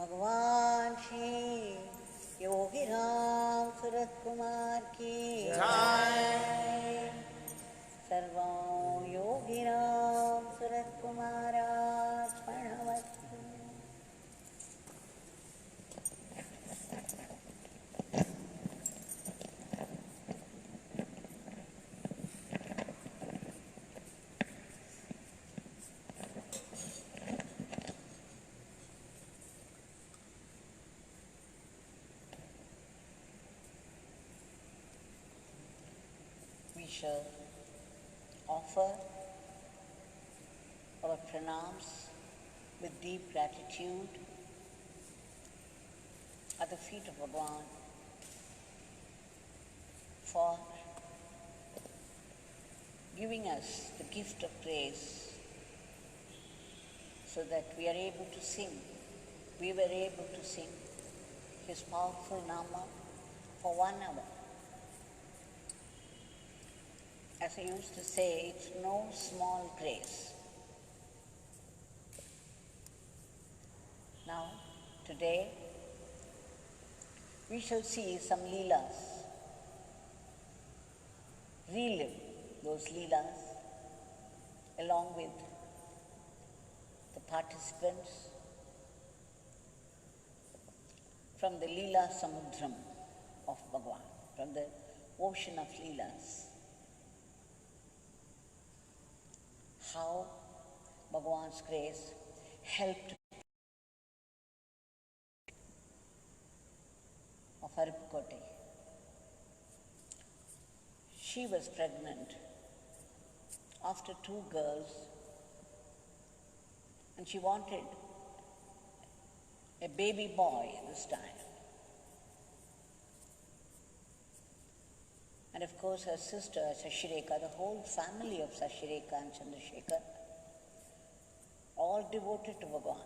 Bhagwan Shri Yogi Ramsuratkumar ki Jai. Sarvam Yogi Ramsuratkumar Ashram. We shall offer our pranams with deep gratitude at the feet of Bhagwan for giving us the gift of grace so that we are able to sing. We were able to sing his powerful Nama for 1 hour. As I used to say, it's no small grace. Now, today, we shall see some leelas, relive those leelas along with the participants from the leela samudram of Bhagwan, from the ocean of leelas. How Bhagwan's grace helped of Aruppukottai. She was pregnant after 2 girls and she wanted a baby boy this time. And of course her sister Shrirekha, the whole family of Shrirekha and Chandrasekhar, all devoted to Bhagwan.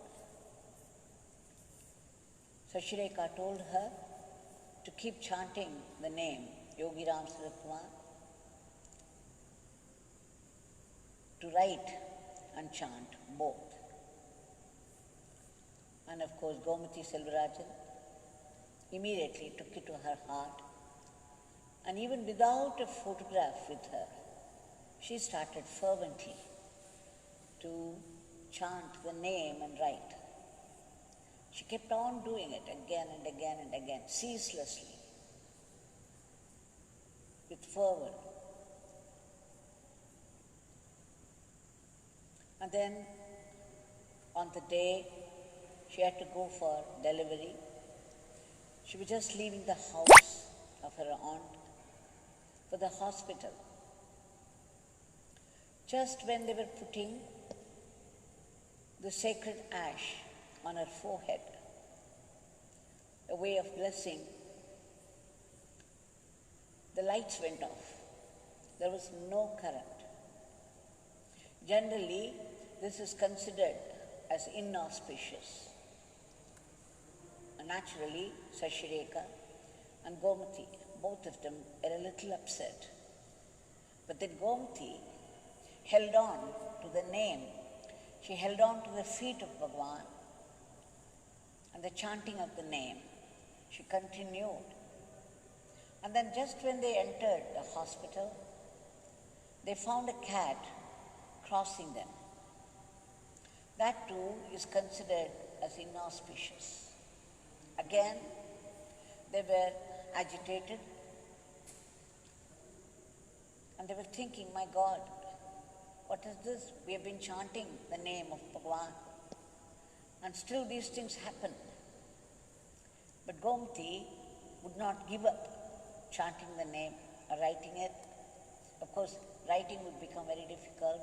So Shrirekha told her to keep chanting the name Yogi Ramsuratkumar, to write and chant both. And of course Gomathi Selvarajan immediately took it to her heart, and even without a photograph with her, she started fervently to chant the name and write. She kept on doing it again and again and again, ceaselessly, with fervor. And then on the day she had to go for delivery, she was just leaving the house of her aunt for the hospital. Just when they were putting the sacred ash on her forehead, a way of blessing, the lights went off. There was no current. Generally, this is considered as inauspicious. And naturally, Shrirekha and Gomathi, both of them were a little upset. But then Gomathi held on to the name. She held on to the feet of Bhagwan and the chanting of the name. She continued. And then just when they entered the hospital, they found a cat crossing them. That too is considered as inauspicious. Again, they were agitated and they were thinking, my God, what is this? We have been chanting the name of Bhagwan and still these things happen. But Gomathi would not give up chanting the name or writing it. Of course, writing would become very difficult,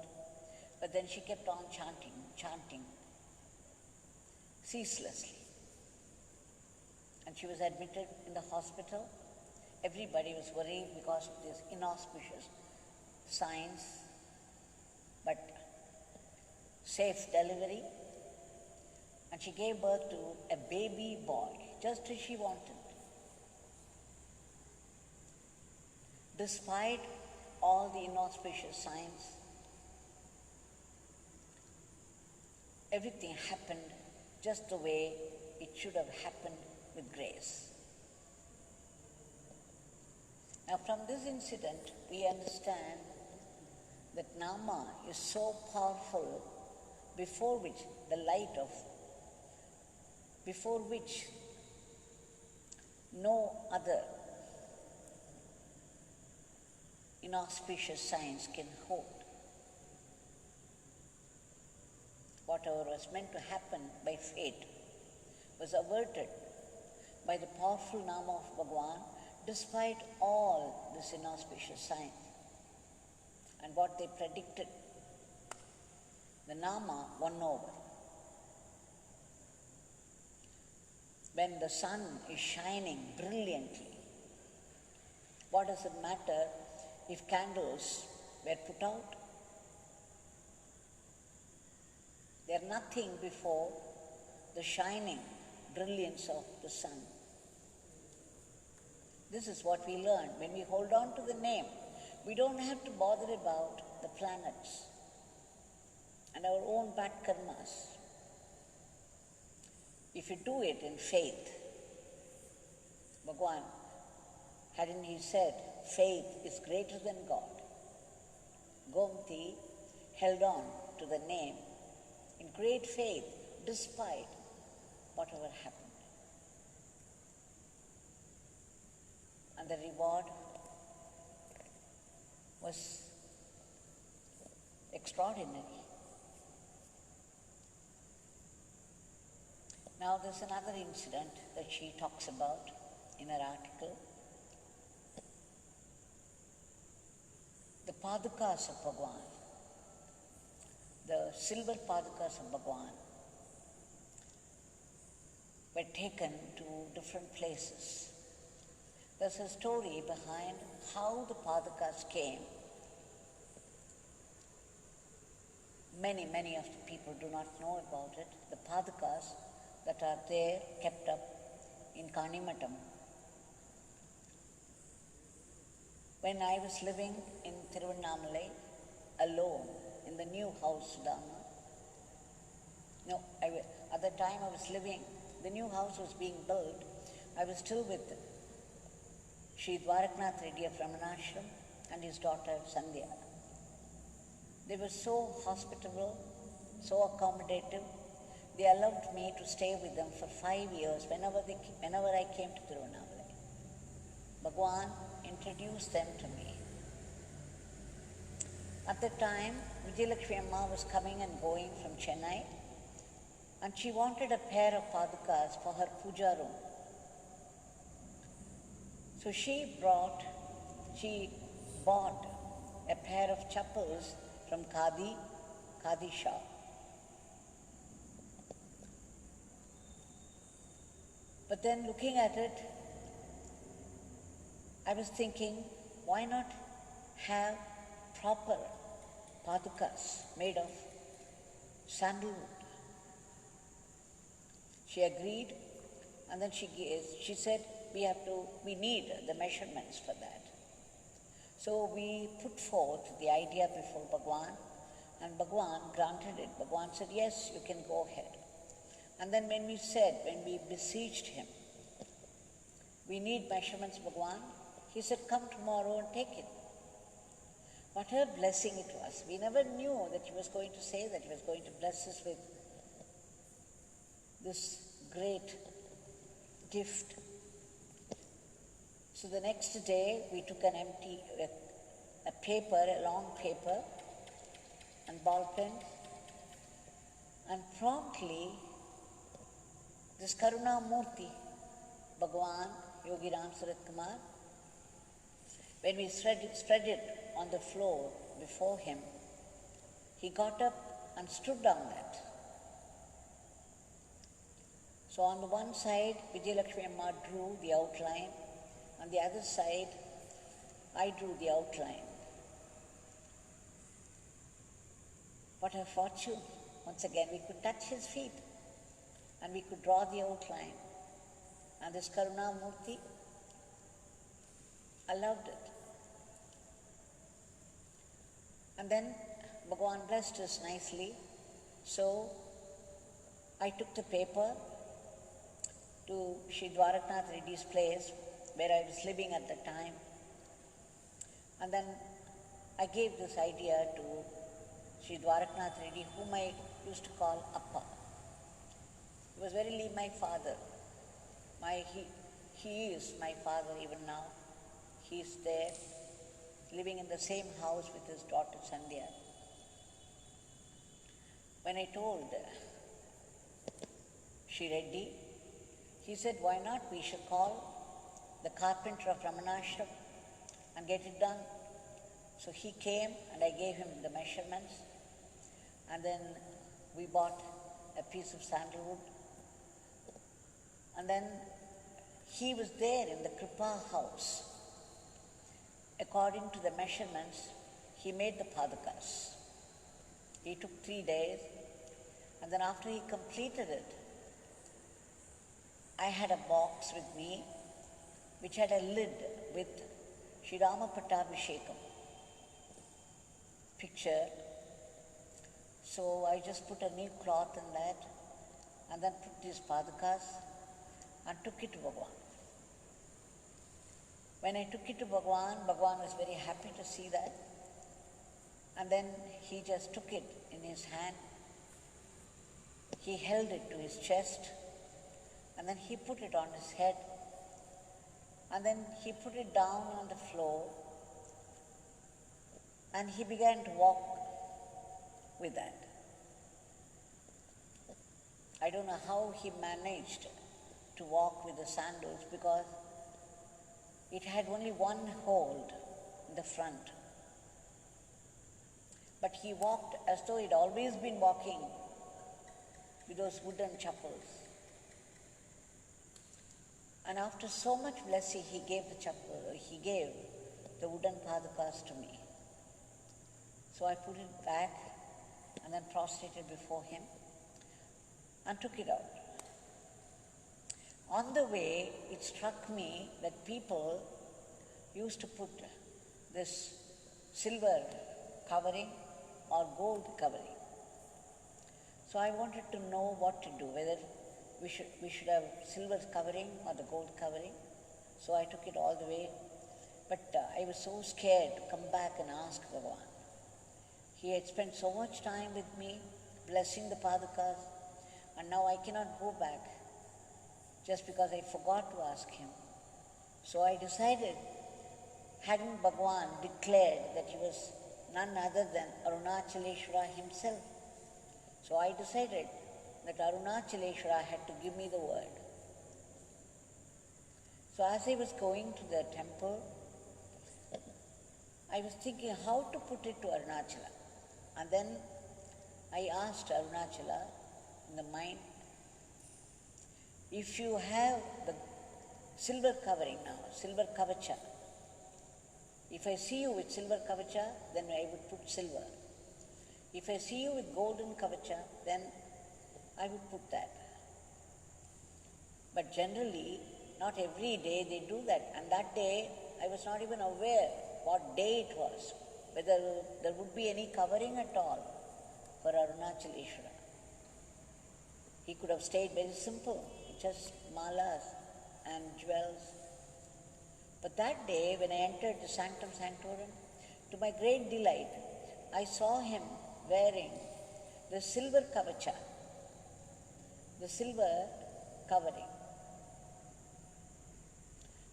but then she kept on chanting ceaselessly. And she was admitted in the hospital. Everybody was worried because of these inauspicious signs, but safe delivery. And she gave birth to a baby boy, just as she wanted. Despite all the inauspicious signs, everything happened just the way it should have happened with grace. Now from this incident, we understand that Nama is so powerful before which no other inauspicious signs can hold. Whatever was meant to happen by fate was averted by the powerful Nama of Bhagwan despite all this inauspicious signs. And what they predicted, the Nama won over. When the sun is shining brilliantly, what does it matter if candles were put out? They are nothing before the shining brilliance of the sun. This is what we learn. When we hold on to the name, we don't have to bother about the planets and our own bad karmas. If you do it in faith, Bhagwan, hadn't he said, faith is greater than God? Gomathi held on to the name in great faith despite whatever happened. And the reward was extraordinary. Now there's another incident that she talks about in her article. The Padukas of Bhagwan, the Silver Padukas of Bhagwan, were taken to different places. There's a story behind how the Padukas came. Many of the people do not know about it. The Padukas that are there, kept up in Kanimadam. When I was living in Tiruvannamalai, alone, in the new house, at the time I was living, the new house was being built, I was still with Sri Dwaraknath Reddy of Ramanashram and his daughter Sandhya. They were so hospitable, so accommodative. They allowed me to stay with them for 5 years whenever I came to Tiruvannamalai. Bhagwan introduced them to me. At the time, Devaki Ma was coming and going from Chennai, and she wanted a pair of padukas for her puja room. So she bought a pair of chappals from Khadi shop. But then looking at it, I was thinking, why not have proper padukas made of sandalwood? She agreed, and then she said, we need the measurements for that. So we put forth the idea before Bhagwan, and Bhagwan granted it. Bhagwan said, yes, you can go ahead. And then when we beseeched him, we need measurements, Bhagwan, he said, come tomorrow and take it. What a blessing it was. We never knew that he was going to say that, he was going to bless us with this great gift. So the next day, we took a long paper and ball pen, and promptly this Karuna Murti, Bhagwan, Yogi Ramsuratkumar, when we spread it on the floor before him, he got up and stood on that. So on the one side, Devaki Ma drew the outline, on the other side, I drew the outline. What a fortune! Once again, we could touch his feet and we could draw the outline. And this Karuna Murti allowed it. And then Bhagwan blessed us nicely. So I took the paper to Sri Dwaraknath Reddy's place where I was living at the time. And then I gave this idea to Sri Dwaraknath Reddy, whom I used to call Appa. He was verily my father. He is my father even now. He is there, living in the same house with his daughter Sandhya. When I told Sri Reddy, he said, why not? We should call the carpenter of Ramanashram and get it done. So he came and I gave him the measurements, and then we bought a piece of sandalwood, and then he was there in the Kripa house. According to the measurements, he made the Padukas. He took 3 days, and then after he completed it, I had a box with me which had a lid with Sri Rama Pattabhishekam picture. So I just put a new cloth in that and then put these Padukas and took it to Bhagwan. When I took it to Bhagwan, Bhagwan was very happy to see that. And then he just took it in his hand. He held it to his chest, and then he put it on his head, and then he put it down on the floor, and he began to walk with that. I don't know how he managed to walk with the sandals, because it had only one hold in the front. But he walked as though he'd always been walking with those wooden chappals. And after so much blessing, he gave the wooden Padukas to me. So I put it back and then prostrated before him and took it out. On the way, it struck me that people used to put this silver covering or gold covering. So I wanted to know what to do, whether we should have silver covering or the gold covering. So I took it all the way. But I was so scared to come back and ask Bhagwan. He had spent so much time with me, blessing the Padukas, and now I cannot go back just because I forgot to ask him. So I decided, hadn't Bhagwan declared that he was none other than Arunachaleshwara himself? So I decided that Arunachaleshwara had to give me the word. So as I was going to the temple, I was thinking how to put it to Arunachala. And then I asked Arunachala in the mind, if you have the silver covering now, silver kavacha, if I see you with silver kavacha, then I would put silver. If I see you with golden kavacha, then I would put that. But generally, not every day they do that. And that day, I was not even aware what day it was, whether there would be any covering at all for Arunachaleshwara. He could have stayed very simple, just malas and jewels. But that day, when I entered the Sanctum Sanctorum, to my great delight, I saw him wearing the silver kavacha, the silver covering.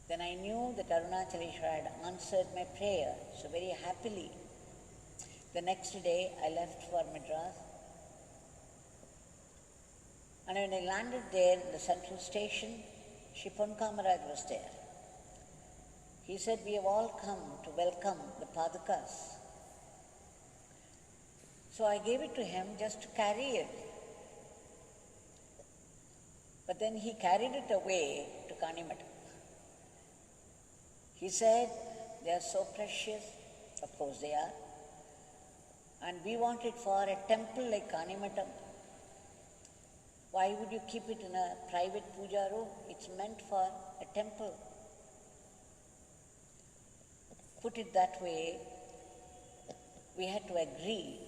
Then I knew that Arunachaleshwara had answered my prayer, so very happily. The next day, I left for Madras. And when I landed there in the central station, Shri Pon Kamaraj was there. He said, we have all come to welcome the Padukas. So I gave it to him just to carry it. But then he carried it away to Kanimadam. He said, they are so precious. Of course they are. And we want it for a temple like Kanimadam. Why would you keep it in a private puja room? It's meant for a temple. Put it that way, we had to agree.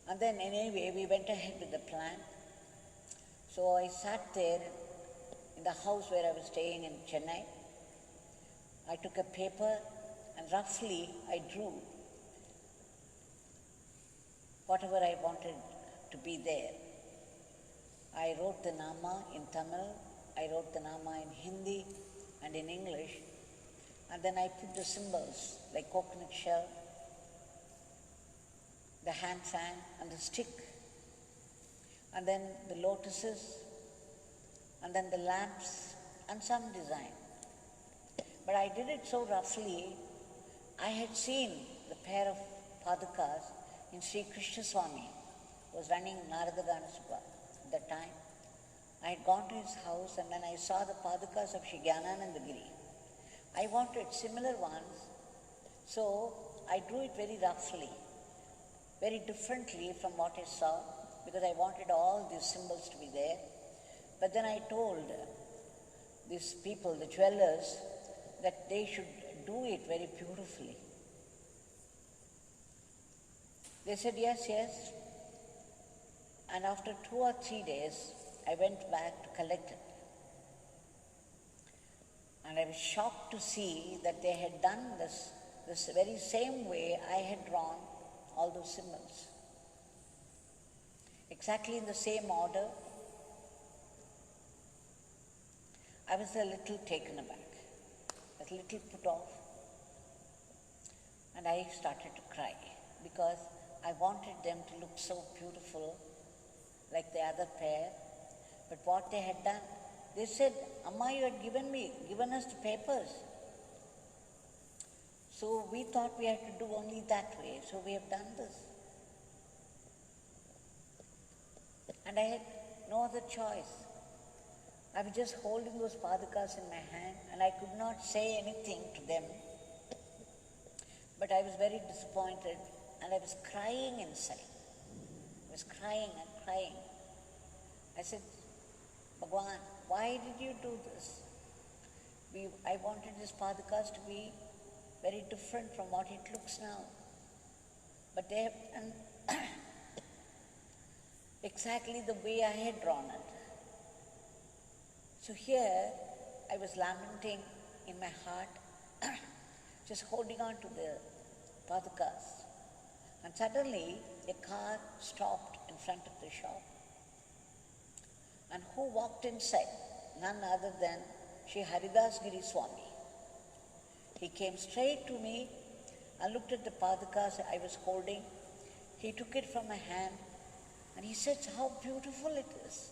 And then anyway, we went ahead with the plan. So I sat there in the house where I was staying in Chennai. I took a paper and roughly I drew whatever I wanted to be there. I wrote the Nama in Tamil, I wrote the Nama in Hindi and in English, and then I put the symbols like coconut shell, the hand fan and the stick, and then the lotuses, and then the lamps and some design. But I did it so roughly. I had seen the pair of Padukas in Sri Krishna Swami, who was running Narada Ganasubha at that time. I had gone to his house and then I saw the Padukas of Shri Gyananandagiri. I wanted similar ones, so I drew it very roughly, very differently from what I saw, because I wanted all these symbols to be there. But then I told these people, the jewelers, that they should do it very beautifully. They said yes, yes. And after 2 or 3 days, I went back to collect it. And I was shocked to see that they had done this very same way I had drawn all those symbols. Exactly in the same order. I was a little taken aback, a little put off. And I started to cry because I wanted them to look so beautiful like the other pair. But what they had done, they said, Amma, you had given us the papers. So we thought we had to do only that way, so we have done this. And I had no other choice. I was just holding those Padukas in my hand and I could not say anything to them. But I was very disappointed and I was crying inside. I was crying and crying. I said, Bhagwan, why did you do this? I wanted this Padukas to be very different from what it looks now. But they have done exactly the way I had drawn it. So here I was lamenting in my heart, just holding on to the Padukas. And suddenly a car stopped in front of the shop. And who walked inside? None other than Sri Haridas Giri Swami. He came straight to me and looked at the Padukas I was holding. He took it from my hand and he said, how beautiful it is.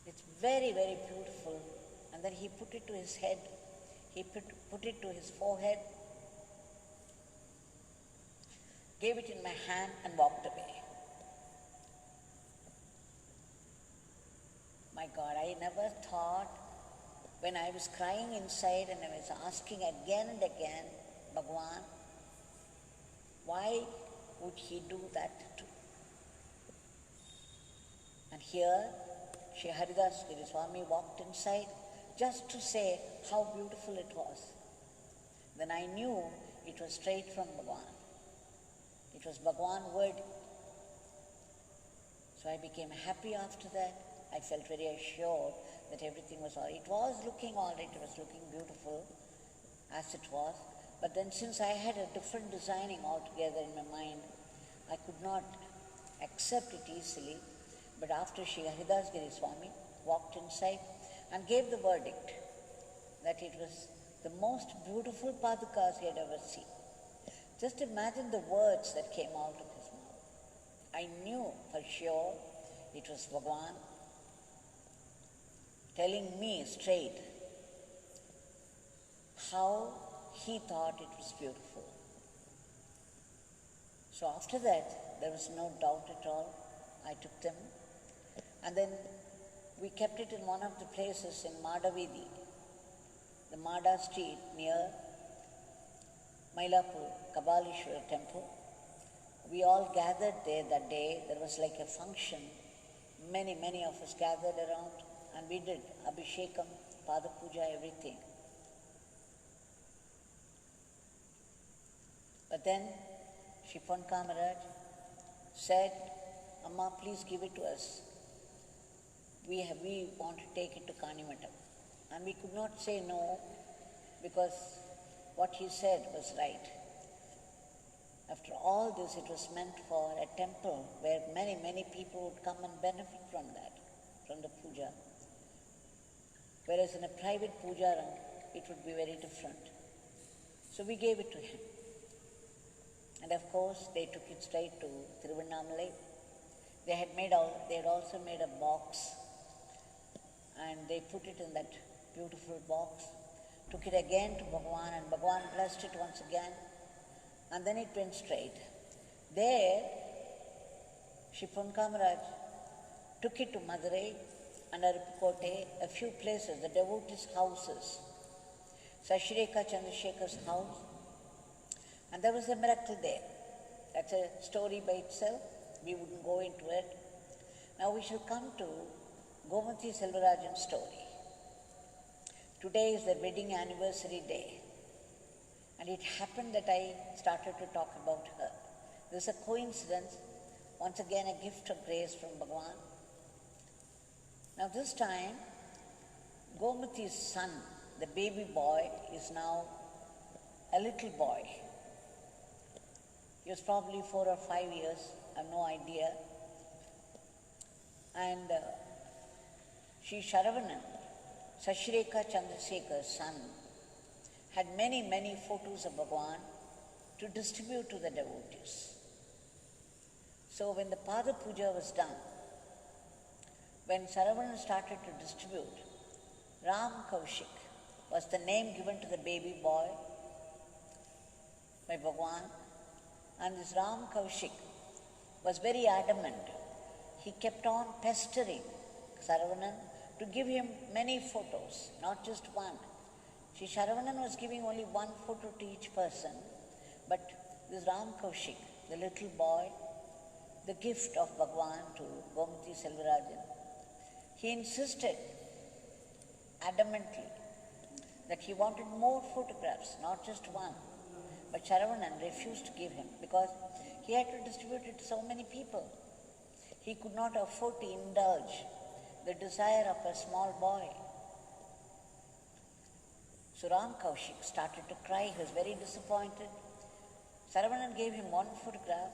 It's very, very beautiful. And then he put it to his head. He put it to his forehead, gave it in my hand and walked away. My God, I never thought when I was crying inside and I was asking again and again, Bhagwan, why would he do that too? And here, Sri Haridas Giri Swami walked inside just to say how beautiful it was. Then I knew it was straight from Bhagwan. It was Bhagwan word. So I became happy after that. I felt very assured that everything was all right. It was looking all right, it was looking beautiful as it was. But then since I had a different designing altogether in my mind, I could not accept it easily. But after Sri Haridas Giri Swami walked inside and gave the verdict that it was the most beautiful Padukas he had ever seen. Just imagine the words that came out of his mouth. I knew for sure it was Bhagwan telling me straight how he thought it was beautiful. So after that, there was no doubt at all. I took them and then we kept it in one of the places in Madavidi, the Mada street near Mailapur, Kabalishwara temple. We all gathered there that day. There was like a function. Many of us gathered around and we did Abhishekam, Pada Puja, everything. But then Shri Ponka Maharaj said, Amma, please give it to us. we want to take it to Kanimadam. And we could not say no because what he said was right. After all this, it was meant for a temple where many, many people would come and benefit from that, from the puja. Whereas in a private puja, it would be very different. So we gave it to him. And of course, they took it straight to Tiruvannamalai. They had also made a box, and they put it in that beautiful box, took it again to Bhagwan, and Bhagwan blessed it once again, and then it went straight. There, Shri Ponkamaraj took it to Madurai and Aruppukottai, a few places, the devotees' houses, Shrirekha Chandrasekhar's house, and there was a miracle there. That's a story by itself. We wouldn't go into it. Now we shall come to Gomathi Selvarajan's story. Today is the wedding anniversary day. And it happened that I started to talk about her. This is a coincidence, once again a gift of grace from Bhagwan. Now this time, Gomathi's son, the baby boy, is now a little boy. He was probably 4 or 5 years, I have no idea. And Sri Sharavanan, Shrirekha Chandrasekhar's son, had many, many photos of Bhagwan to distribute to the devotees. So when the Pada Puja was done, when Saravanan started to distribute, Ram Kaushik was the name given to the baby boy by Bhagwan, and this Ram Kaushik was very adamant. He kept on pestering Saravanan to give him many photos, not just one. Sri Sharavanan was giving only one photo to each person, but this Ram Kaushik, the little boy, the gift of Bhagwan to Gomathi Selvarajan, he insisted adamantly that he wanted more photographs, not just one. But Sharavanan refused to give him because he had to distribute it to so many people. He could not afford to indulge the desire of a small boy. So Ram Kaushik started to cry. He was very disappointed. Saravanan gave him one photograph,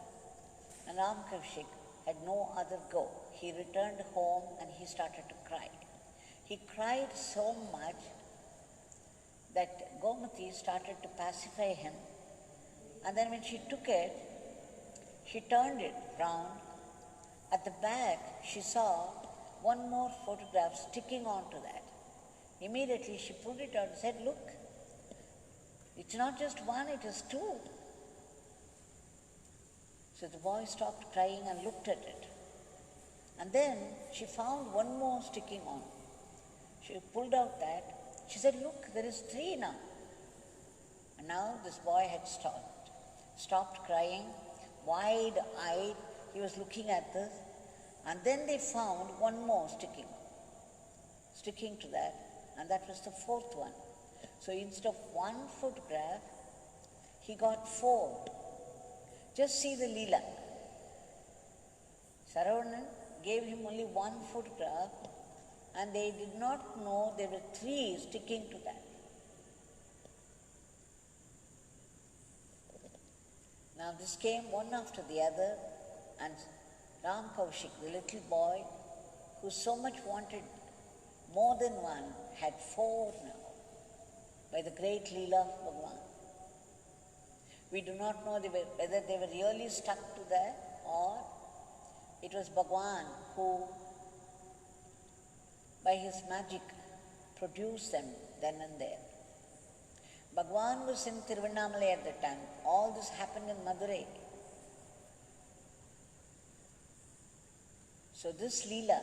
and Ram Kaushik had no other go. He returned home and he started to cry. He cried so much that Gomathi started to pacify him. And then when she took it, she turned it round. At the back, she saw one more photograph sticking onto that. Immediately she pulled it out and said, "Look, it's not just one, it is two." So the boy stopped crying and looked at it. And then she found one more sticking on. She pulled out that. She said, "Look, there is three now." And now this boy had stopped crying, wide-eyed. He was looking at this. And then they found one more sticking to that, and that was the fourth one. So instead of one photograph, he got 4. Just see the leela. Saravanan gave him only one photograph, and they did not know there were 3 sticking to that. Now this came one after the other, and Ram Kaushik, the little boy who so much wanted more than one, had 4 now, by the great leela of Bhagwan. We do not know whether they were really stuck to that, or it was Bhagwan who, by his magic, produced them then and there. Bhagwan was in Tiruvannamalai at the time. All this happened in Madurai. So this leela,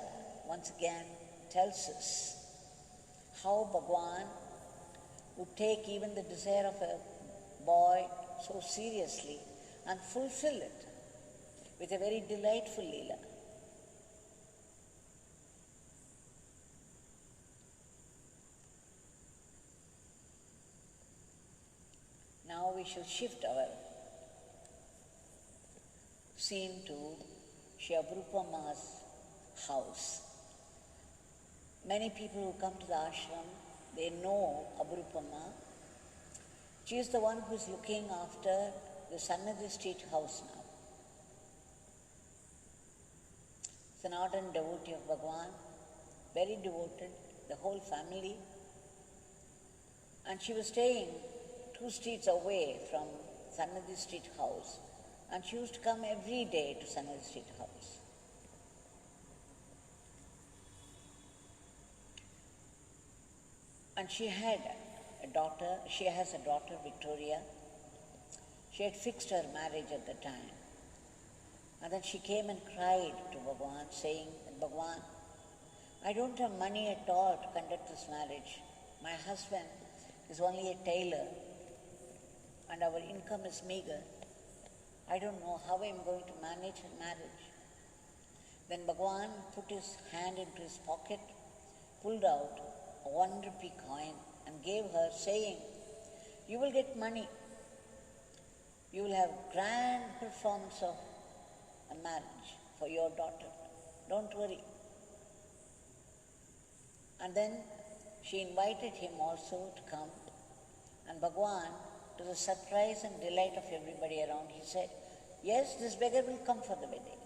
once again, tells us how Bhagwan would take even the desire of a boy so seriously and fulfill it with a very delightful leela. Now we shall shift our scene to Shri Apoorvam Amma's house. Many people who come to the ashram, they know Apoorvam Amma. She is the one who is looking after the Sannidhi Street House now. It's an ardent devotee of Bhagwan, very devoted, the whole family. And she was staying 2 streets away from Sannidhi Street House, and she used to come every day to Sannidhi Street House. And she has a daughter, Victoria. She had fixed her marriage at the time. And then she came and cried to Bhagwan, saying, Bhagwan, I don't have money at all to conduct this marriage. My husband is only a tailor, and our income is meager. I don't know how I'm going to manage her marriage. Then Bhagwan put his hand into his pocket, pulled out a 1-rupee coin and gave her, saying, you will get money. You will have grand performance of a marriage for your daughter. Don't worry. And then she invited him also to come. And Bhagwan, to the surprise and delight of everybody around, he said, yes, this beggar will come for the wedding.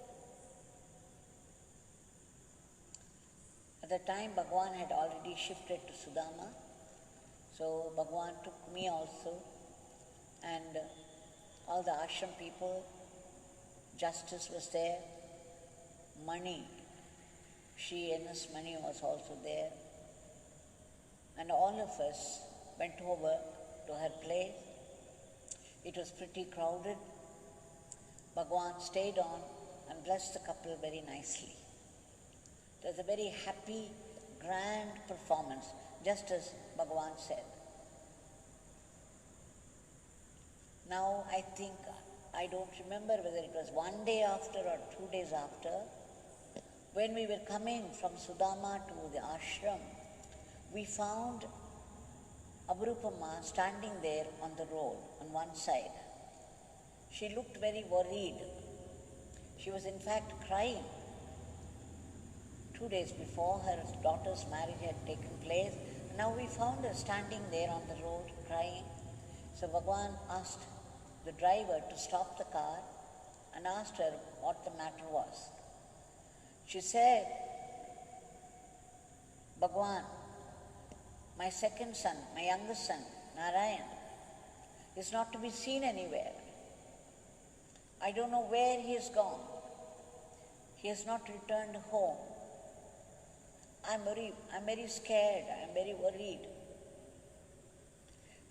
At the time, Bhagwan had already shifted to Sudama. So Bhagwan took me also, and all the ashram people. Justice was there. Money, Shrirekha's money was also there. And all of us went over to her place. It was pretty crowded. Bhagwan stayed on and blessed the couple very nicely. It was a very happy, grand performance, just as Bhagwan said. Now I think, I don't remember whether it was 1 day after or 2 days after, when we were coming from Sudama to the ashram, we found Apoorvam Amma standing there on the road on one side. She looked very worried. She was in fact crying. 2 days before, her daughter's marriage had taken place. Now we found her standing there on the road crying. So Bhagwan asked the driver to stop the car and asked her what the matter was. She said, Bhagwan, my second son, my youngest son, Narayan, is not to be seen anywhere. I don't know where he has gone. He has not returned home. I'm very scared, I'm very worried.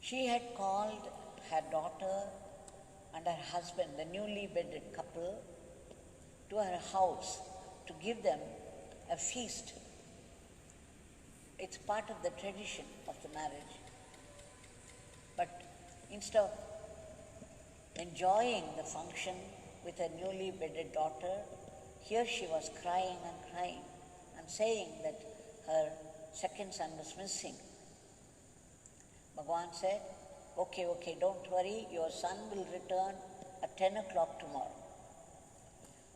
She had called her daughter and her husband, the newly wedded couple, to her house to give them a feast. It's part of the tradition of the marriage. But instead of enjoying the function with her newly wedded daughter, here she was crying and crying and saying that her second son was missing. Bhagwan said, okay, don't worry, your son will return at 10 o'clock tomorrow.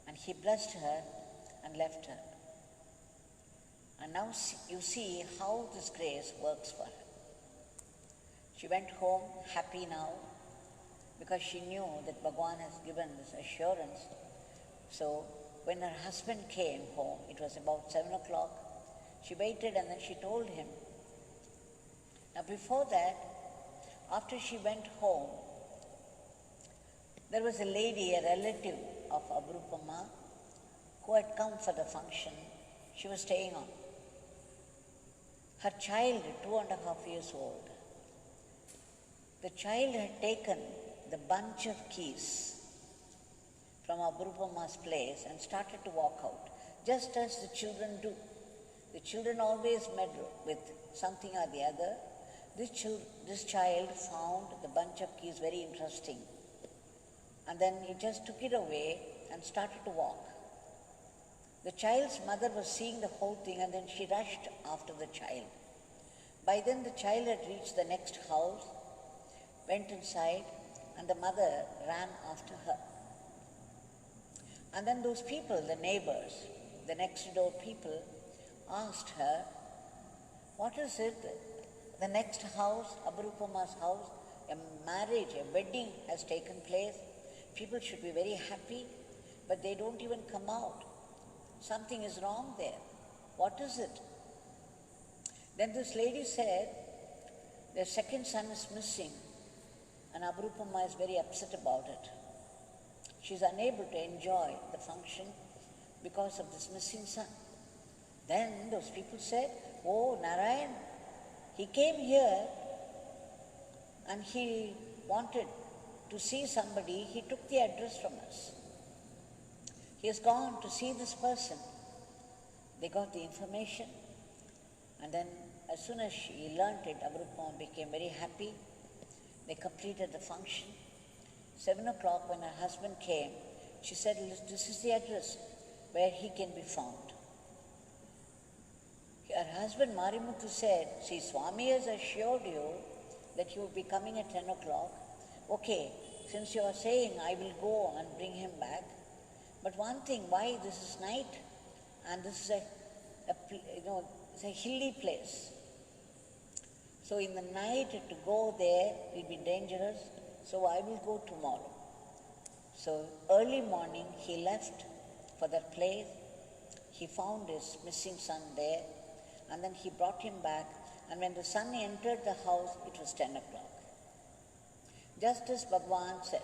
And he blessed her and left her. And now you see how this grace works for her. She went home happy now because she knew that Bhagwan has given this assurance. So when her husband came home, it was about 7 o'clock, she waited and then she told him. Now before that, after she went home, there was a lady, a relative of Apoorvam Amma, who had come for the function she was staying on. Her child, 2.5 years old, the child had taken the bunch of keys from Apoorvam Amma's place and started to walk out, just as the children do. The children always meddle with something or the other. This child found the bunch of keys very interesting, and then he just took it away and started to walk. The child's mother was seeing the whole thing, and then she rushed after the child. By then the child had reached the next house, went inside, and the mother ran after her. And then those people, the neighbors, the next door people, asked her, What is it? The next house, Apoorvam Amma's house, a marriage, a wedding has taken place. People should be very happy, but they don't even come out. Something is wrong there. What is it? Then this lady said, their second son is missing, and Apoorvam Amma is very upset about it. She is unable to enjoy the function because of this missing son. Then those people said, oh, Narayan, he came here and he wanted to see somebody. He took the address from us. He has gone to see this person. They got the information, and then as soon as she learnt it, Apoorvam became very happy. They completed the function. 7 o'clock when her husband came, she said, this is the address where he can be found. Her husband Marimuthu said, see, Swami has assured you that he will be coming at 10 o'clock. Okay, since you are saying I will go and bring him back, but one thing, why this is night and this is it's a hilly place. So in the night to go there will be dangerous, so I will go tomorrow. So early morning he left for that place. He found his missing son there, and then he brought him back, and when the son entered the house, it was 10 o'clock. Just as Bhagwan said.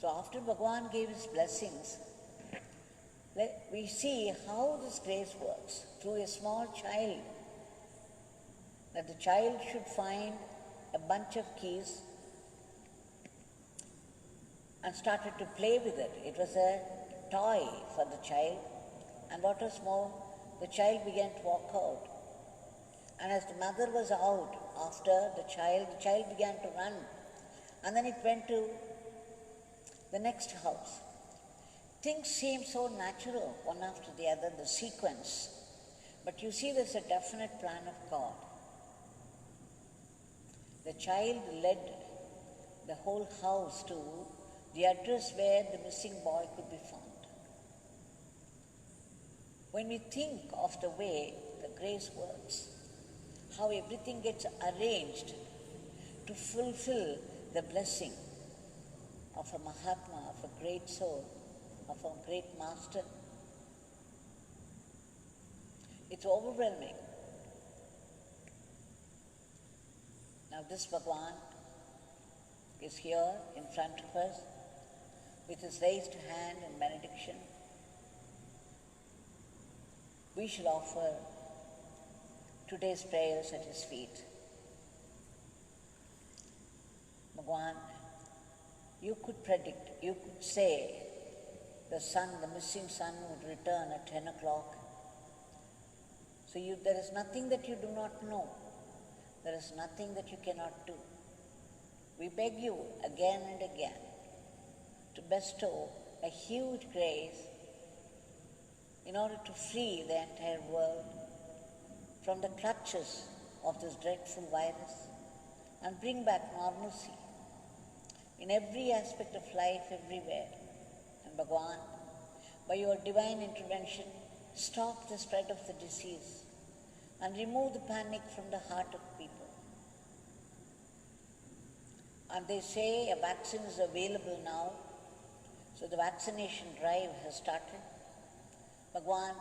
So after Bhagwan gave his blessings, we see how this grace works through a small child. That the child should find a bunch of keys and started to play with it. It was a toy for the child, and what was more, the child began to walk out. And as the mother was out after the child began to run, and then it went to the next house. Things seem so natural, one after the other, the sequence. But you see, there's a definite plan of God. The child led the whole house to the address where the missing boy could be found. When we think of the way the grace works, how everything gets arranged to fulfill the blessing of a Mahatma, of a great soul, of a great master, it's overwhelming. Now this Bhagwan is here in front of us with his raised hand in benediction. We should offer today's prayers at his feet. Bhagwan, you could predict, you could say the missing son would return at 10 o'clock. So there is nothing that you do not know. There is nothing that you cannot do. We beg you again and again to bestow a huge grace in order to free the entire world from the clutches of this dreadful virus and bring back normalcy in every aspect of life everywhere. And Bhagwan, by your divine intervention, stop the spread of the disease and remove the panic from the heart of people. And they say a vaccine is available now, so the vaccination drive has started. Bhagwan,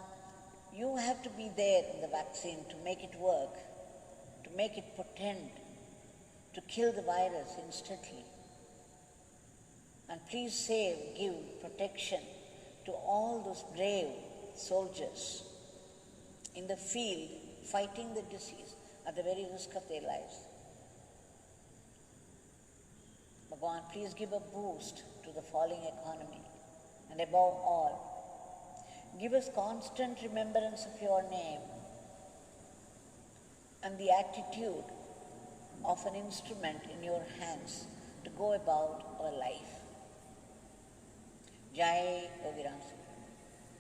you have to be there in the vaccine to make it work, to make it potent, to kill the virus instantly. And please give protection to all those brave soldiers in the field fighting the disease at the very risk of their lives. Bhagwan, please give a boost to the falling economy, and above all, give us constant remembrance of your name and the attitude of an instrument in your hands to go about our life. Jai